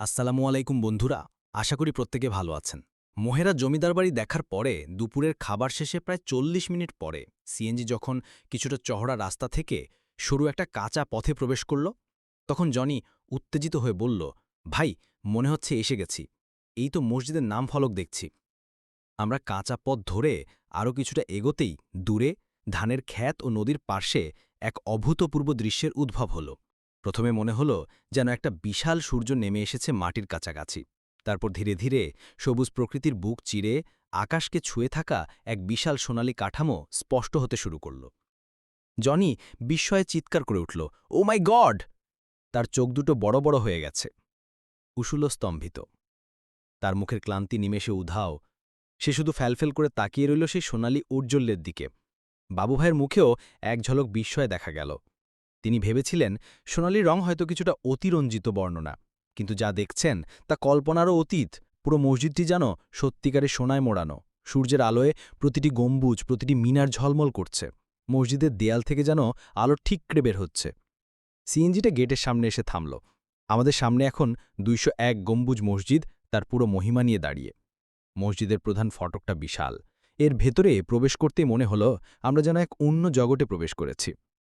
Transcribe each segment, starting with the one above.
আসসালামু আলাইকুম বন্ধুরা, আশা করি প্রত্যেকে ভালো আছেন। মোহেরা জমিদার বাড়ি দেখার পরে দুপুরের খাবার শেষে প্রায় ৪০ মিনিট পরে সিএনজি যখন কিছুটা চওড়া রাস্তা থেকে সরু একটা কাঁচা পথে প্রবেশ করল, তখন জনি উত্তেজিত হয়ে বলল, ভাই, মনে হচ্ছে এসে গেছি। এই তো মসজিদের নাম ফলক দেখছি। আমরা কাঁচা পথ ধরে আরও কিছুটা এগোতেই দূরে ধানের ক্ষেত ও নদীর পার্শ্বে এক অভূতপূর্ব দৃশ্যের উদ্ভব হল। প্রথমে মনে হল যেন একটা বিশাল সূর্য নেমে এসেছে মাটির কাছাকাছি। তারপর ধীরে ধীরে সবুজ প্রকৃতির বুক চিরে আকাশকে ছুঁয়ে থাকা এক বিশাল সোনালী কাঠামো স্পষ্ট হতে শুরু করল। জনি বিস্ময়ে চিৎকার করে উঠল, ও মাই গড! তার চোখ দুটো বড় বড় হয়ে গেছে। উশুলো স্তম্ভিত, তার মুখের ক্লান্তি নিমেষে উধাও। সে শুধু ফ্যালফেল করে তাকিয়ে রইল সেই সোনালি ঔজ্জ্বল্যের দিকে। বাবুভাইয়ের মুখেও এক ঝলক বিস্ময় দেখা গেল। তিনি ভেবেছিলেন সোনালির রং হয়তো কিছুটা অতিরঞ্জিত বর্ণনা, কিন্তু যা দেখছেন তা কল্পনারও অতীত। পুরো মসজিদটি যেন সত্যিকারে সোনায় মোড়ানো। সূর্যের আলোয় প্রতিটি গম্বুজ, প্রতিটি মিনার ঝলমল করছে। মসজিদের দেয়াল থেকে যেন আলো ঠিকরে বের হচ্ছে। সিএনজিটা গেটের সামনে এসে থামল। আমাদের সামনে এখন ২০১ গম্বুজ মসজিদ তার পুরো মহিমা নিয়ে দাঁড়িয়ে। মসজিদের প্রধান ফটকটা বিশাল। এর ভেতরে প্রবেশ করতেই মনে হলো আমরা যেন এক অন্য জগতে প্রবেশ করেছি।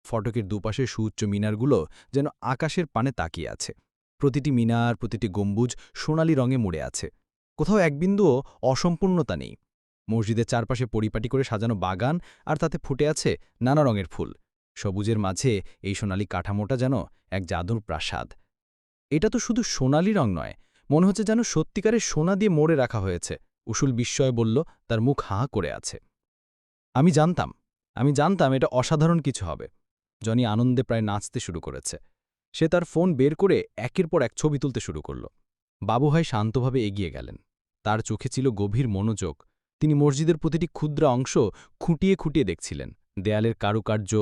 ফটকের দুপাশে সুউচ্চ মিনারগুলো যেন আকাশের পানে তাকিয়ে আছে। প্রতিটি মিনার, প্রতিটি গম্বুজ সোনালি রঙে মুড়ে আছে। কোথাও এক বিন্দুও অসম্পূর্ণতা নেই। মসজিদের চারপাশে পরিপাটি করে সাজানো বাগান, আর তাতে ফুটে আছে নানা রঙের ফুল। সবুজের মাঝে এই সোনালি কাঠামোটা যেন এক জাদুর প্রাসাদ। এটা তো শুধু সোনালি রং নয়, মনে হচ্ছে যেন সত্যিকারের সোনা দিয়ে মোড়ে রাখা হয়েছে। উশুল বিস্ময়ে বলল, তার মুখ হাঁ করে আছে। আমি জানতাম, আমি জানতাম এটা অসাধারণ কিছু হবে। জনি আনন্দে প্রায় নাচতে শুরু করেছে। সে তার ফোন বের করে একের পর এক ছবি তুলতে শুরু করল। বাবুভাই শান্তভাবে এগিয়ে গেলেন। তার চোখে ছিল গভীর মনোযোগ। তিনি মসজিদের প্রতিটি ক্ষুদ্র অংশ খুঁটিয়ে খুঁটিয়ে দেখছিলেন। দেয়ালের কারুকার্য,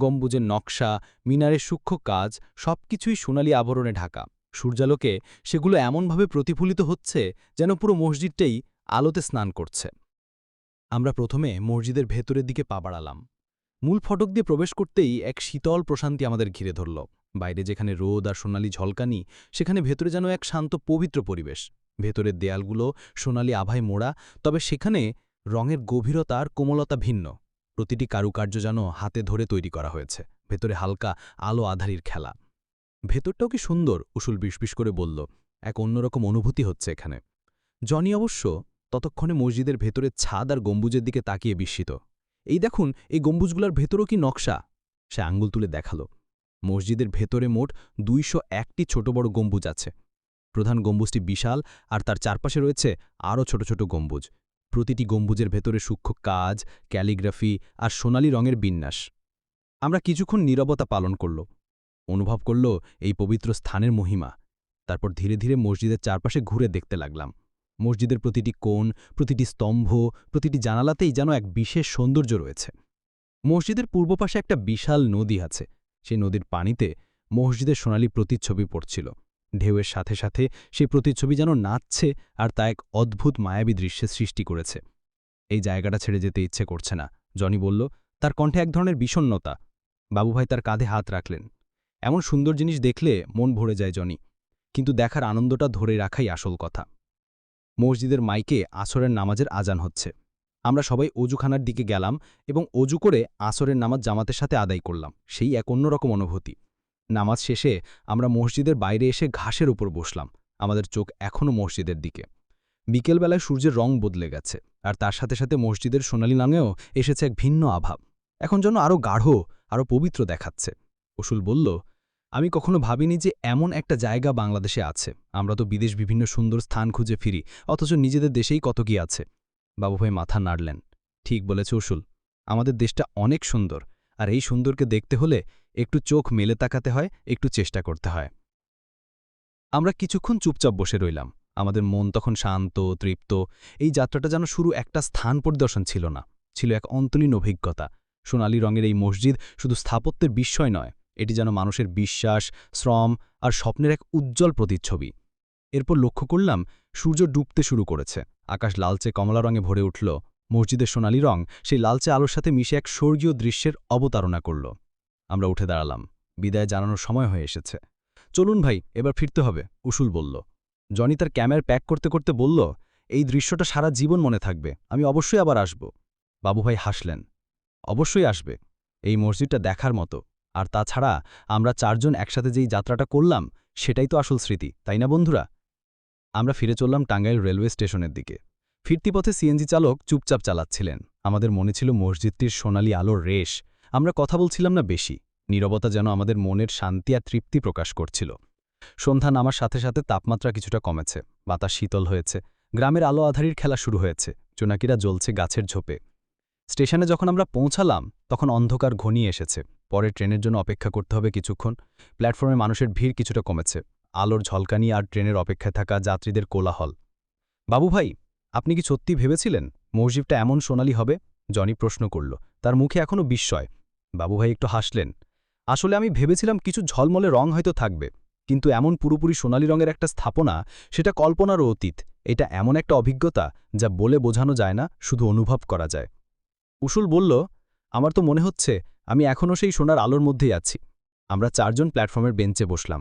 গম্বুজের নকশা, মিনারের সূক্ষ্ম কাজ, সবকিছুই সোনালি আবরণে ঢাকা। সূর্যালোকে সেগুলো এমনভাবে প্রতিফলিত হচ্ছে যেন পুরো মসজিদটাই আলোতে স্নান করছে। আমরা প্রথমে মসজিদের ভেতরের দিকে পা বাড়ালাম। মূল ফটক দিয়ে প্রবেশ করতেই এক শীতল প্রশান্তি আমাদের ঘিরে ধরল। বাইরে যেখানে রোদ আর সোনালি ঝলকানি, সেখানে ভেতরে যেন এক শান্ত পবিত্র পরিবেশ। ভেতরের দেয়ালগুলো সোনালি আভায় মোড়া, তবে সেখানে রঙের গভীরতা আর কোমলতা ভিন্ন। প্রতিটি কারুকার্য যেন হাতে ধরে তৈরি করা হয়েছে। ভেতরে হালকা আলো আধারির খেলা। ভেতরটাও কি সুন্দর, উশুল বিশবিশ করে বলল। এক অন্যরকম অনুভূতি হচ্ছে এখানে। জনি অবশ্য ততক্ষণে মসজিদের ভেতরের ছাদ আর গম্বুজের দিকে তাকিয়ে বিস্মিত। এই দেখুন, এই গম্বুজগুলার ভেতরও কি নকশা! সে আঙ্গুল তুলে দেখালো। মসজিদের ভেতরে মোট ২০১টি ছোট বড় গম্বুজ আছে। প্রধান গম্বুজটি বিশাল, আর তার চারপাশে রয়েছে আরও ছোট ছোট গম্বুজ। প্রতিটি গম্বুজের ভেতরে সূক্ষ্ম কাজ, ক্যালিগ্রাফি আর সোনালি রঙের বিন্যাস। আমরা কিছুক্ষণ নীরবতা পালন করল, অনুভব করল এই পবিত্র স্থানের মহিমা। তারপর ধীরে ধীরে মসজিদের চারপাশে ঘুরে দেখতে লাগলাম। মসজিদের প্রতিটি কোণ, প্রতিটি স্তম্ভ, প্রতিটি জানালাতেই যেন এক বিশেষ সৌন্দর্য রয়েছে। মসজিদের পূর্ব পাশে একটা বিশাল নদী আছে। সেই নদীর পানিতে মসজিদের সোনালি প্রতিচ্ছবি পড়ছিল। ঢেউয়ের সাথে সাথে সেই প্রতিচ্ছবি যেন নাচছে, আর তা এক অদ্ভুত মায়াবী দৃশ্যের সৃষ্টি করেছে। এই জায়গাটা ছেড়ে যেতে ইচ্ছে করছে না, জনি বলল, তার কণ্ঠে এক ধরনের বিষণ্ণতা। বাবুভাই তার কাঁধে হাত রাখলেন। এমন সুন্দর জিনিস দেখলে মন ভরে যায় জনি, কিন্তু দেখার আনন্দটা ধরে রাখাই আসল কথা। মসজিদের মাইকে আসরের নামাজের আজান হচ্ছে। আমরা সবাই অজুখানার দিকে গেলাম এবং অজু করে আসরের নামাজ জামাতের সাথে আদায় করলাম। সেই এক অন্যরকম অনুভূতি। নামাজ শেষে আমরা মসজিদের বাইরে এসে ঘাসের উপর বসলাম। আমাদের চোখ এখনও মসজিদের দিকে। বিকেলবেলায় সূর্যের রং বদলে গেছে, আর তার সাথে সাথে মসজিদের সোনালি রঙেও এসেছে এক ভিন্ন আভাব। এখন যেন আরও গাঢ়, আরও পবিত্র দেখাচ্ছে। উশুল বলল, আমি কখনো ভাবিনি যে এমন একটা জায়গা বাংলাদেশে আছে। আমরা তো বিদেশ বিভিন্ন সুন্দর স্থান খুঁজে ফিরি, অথচ নিজেদের দেশেই কত কি আছে। বাবুভাই মাথা নাড়লেন। ঠিক বলেছে উশুল, আমাদের দেশটা অনেক সুন্দর, আর এই সুন্দরকে দেখতে হলে একটু চোখ মেলে তাকাতে হয়, একটু চেষ্টা করতে হয়। আমরা কিছুক্ষণ চুপচাপ বসে রইলাম। আমাদের মন তখন শান্ত, তৃপ্ত। এই যাত্রাটা যেন শুরু একটা স্থান পরিদর্শন ছিল না, ছিল এক অন্তলীন অভিজ্ঞতা। সোনালি রঙের এই মসজিদ শুধু স্থাপত্যের বিস্ময় নয়, এটি যেন মানুষের বিশ্বাস, শ্রম আর স্বপ্নের এক উজ্জ্বল প্রতিচ্ছবি। এরপর লক্ষ্য করলাম সূর্য ডুবতে শুরু করেছে। আকাশ লালচে কমলা রঙে ভরে উঠল। মসজিদের সোনালি রং সেই লালচে আলোর সাথে মিশে এক স্বর্গীয় দৃশ্যের অবতারণা করল। আমরা উঠে দাঁড়ালাম। বিদায় জানানোর সময় হয়ে এসেছে। চলুন ভাই, এবার ফিরতে হবে, উশুল বলল। জনি তার ক্যামেরা প্যাক করতে করতে বলল, এই দৃশ্যটা সারা জীবন মনে থাকবে, আমি অবশ্যই আবার আসব। বাবুভাই হাসলেন, অবশ্যই আসবে, এই মসজিদটা দেখার মতো। আর তাছাড়া আমরা চারজন একসাথে যেই যাত্রাটা করলাম সেটাই তো আসল স্মৃতি, তাই না বন্ধুরা? আমরা ফিরে চললাম টাঙ্গাইল রেলওয়ে স্টেশনের দিকে। ফিরতি পথে সিএনজি চালক চুপচাপ চালাচ্ছিলেন। আমাদের মনে ছিল মসজিদটির সোনালি আলোর রেশ। আমরা কথা বলছিলাম না বেশি। নীরবতা যেন আমাদের মনের শান্তি আর তৃপ্তি প্রকাশ করছিল। সন্ধ্যা নামার সাথে সাথে তাপমাত্রা কিছুটা কমেছে, বাতাস শীতল হয়েছে, গ্রামের আলো আধারির খেলা শুরু হয়েছে, জোনাকিরা জ্বলছে গাছের ঝোপে। স্টেশনে যখন আমরা পৌঁছালাম তখন অন্ধকার ঘনিয়ে এসেছে। পরে ট্রেনের জন্য অপেক্ষা করতে হবে কিছুক্ষণ। প্ল্যাটফর্মে মানুষের ভিড় কিছুটা কমেছে, আলোর ঝলকানি আর ট্রেনের অপেক্ষায় থাকা যাত্রীদের কোলাহল। বাবু ভাই, আপনি কি সত্যি ভেবেছিলেন মসজিদটা এমন সোনালি হবে? জনি প্রশ্ন করল, তার মুখে এখনও বিস্ময়। বাবুভাই একটু হাসলেন। আসলে আমি ভেবেছিলাম কিছু ঝলমলে রং হয়তো থাকবে, কিন্তু এমন পুরোপুরি সোনালি রঙের একটা স্থাপনা, সেটা কল্পনারও অতীত। এটা এমন একটা অভিজ্ঞতা যা বলে বোঝানো যায় না, শুধু অনুভব করা যায়। উসুল বলল, আমার তো মনে হচ্ছে আমি এখনও সেই সোনার আলোর মধ্যেই আছি। আমরা চারজন প্ল্যাটফর্মের বেঞ্চে বসলাম,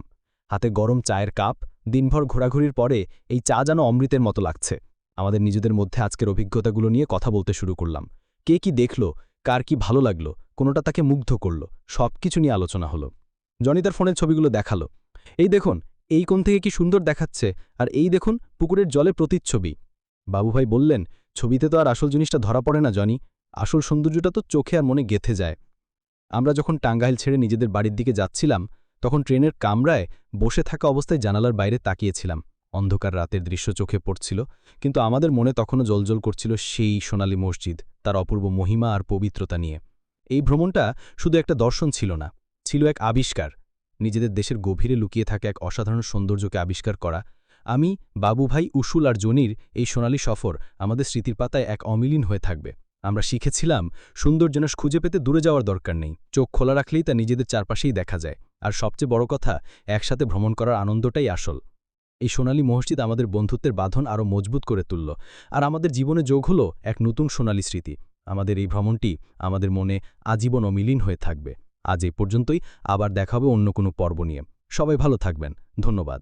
হাতে গরম চায়ের কাপ। দিনভর ঘোরাঘুরির পরে এই চা যেন অমৃতের মতো লাগছে। আমাদের নিজেদের মধ্যে আজকের অভিজ্ঞতাগুলো নিয়ে কথা বলতে শুরু করলাম। কে কি দেখল, কার কি ভালো লাগলো, কোনোটা তাকে মুগ্ধ করল, সবকিছু নিয়ে আলোচনা হলো। জনি তার ফোনের ছবিগুলো দেখালো। এই দেখুন, এই কোণ থেকে কি সুন্দর দেখাচ্ছে, আর এই দেখুন পুকুরের জলে প্রতিচ্ছবি। বাবুভাই বললেন, ছবিতে তো আর আসল জিনিসটা ধরা পড়ে না জনি, আসল সৌন্দর্যটা তো চোখে আর মনে গেঁথে যায়। আমরা যখন টাঙ্গাইল ছেড়ে নিজেদের বাড়ির দিকে যাচ্ছিলাম তখন ট্রেনের কামরায় বসে থাকা অবস্থায় জানালার বাইরে তাকিয়েছিলাম। অন্ধকার রাতের দৃশ্য চোখে পড়ছিল, কিন্তু আমাদের মনে তখনও জ্বলজ্বল করছিল সেই সোনালী মসজিদ, তার অপূর্ব মহিমা আর পবিত্রতা নিয়ে। এই ভ্রমণটা শুধু একটা দর্শন ছিল না, ছিল এক আবিষ্কার। নিজেদের দেশের গভীরে লুকিয়ে থাকা এক অসাধারণ সৌন্দর্যকে আবিষ্কার করা। আমি, বাবুভাই, উসুল আর জনির এই সোনালী সফর আমাদের স্মৃতির পাতায় এক অমিলিন হয়ে থাকবে। আমরা শিখেছিলাম সুন্দর জিনিস খুঁজে পেতে দূরে যাওয়ার দরকার নেই, চোখ খোলা রাখলেই তা নিজেদের চারপাশেই দেখা যায়। আর সবচেয়ে বড় কথা, একসাথে ভ্রমণ করার আনন্দটাই আসল। এই সোনালী মসজিদ আমাদের বন্ধুত্বের বাঁধন আরও মজবুত করে তুলল, আর আমাদের জীবনে যোগ হলো এক নতুন সোনালী স্মৃতি। আমাদের এই ভ্রমণটি আমাদের মনে আজীবন অমিলিন হয়ে থাকবে। আজ এই পর্যন্তই, আবার দেখা হবে অন্য কোনো পর্ব নিয়ে। সবাই ভালো থাকবেন, ধন্যবাদ।